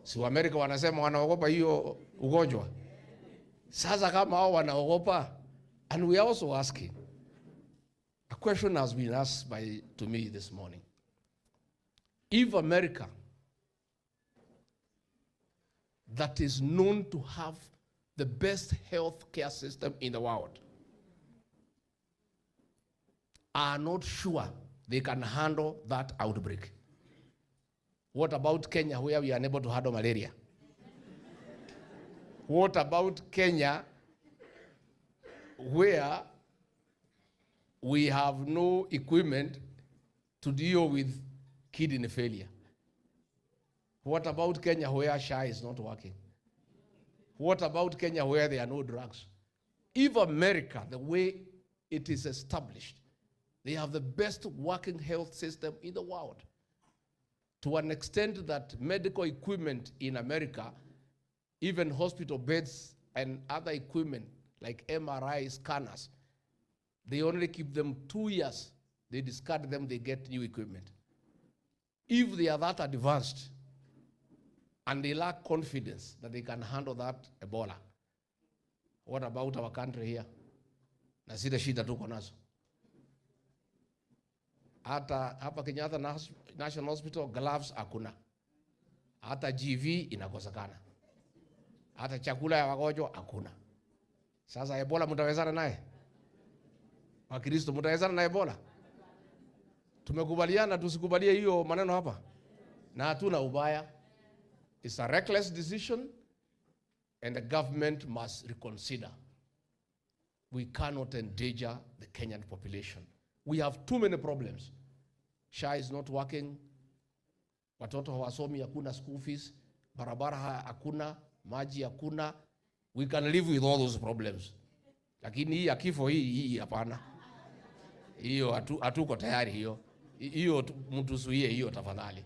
Si wa Amerika wanasema wanaogopa hiyo ugonjwa. Sasa kama hao wanaogopa, and we are also asking, a question has been asked to me this morning. If America, that is known to have the best health care system in the world, are not sure they can handle that outbreak, what about Kenya, where we are unable to handle malaria? What about Kenya, where we have no equipment to deal with kidney failure? What about Kenya, where SHA is not working? What about Kenya, where there are no drugs? If America, the way it is established, they have the best working health system in the world, to an extent that medical equipment in America, even hospital beds and other equipment like MRI scanners, they only keep them 2 years. They discard them, they get new equipment. If they are that advanced and they lack confidence that they can handle that Ebola, what about our country here? Na sida shida tuko nazo. Hata hapa Kenyatta National Hospital gloves hakuna. Hata GV inakosekana. Hata chakula ya wagonjwa hakuna. Sasa Ebola mtawezana naye? Wakristo mtawezana na Ebola? Tumekubaliana tusikubalie hiyo maneno hapa. Na hatuna ubaya. It's a reckless decision and the government must reconsider. We cannot endanger the Kenyan population. We have too many problems. SHA is not working. Watoto hawasomi, hakuna school fees. Barabara hakuna, maji hakuna. We can live with all those problems. Lakini hii ya kifo hii hapana. Hiyo hatuko tayari hiyo. Hiyo mtusuie hiyo tafadhali.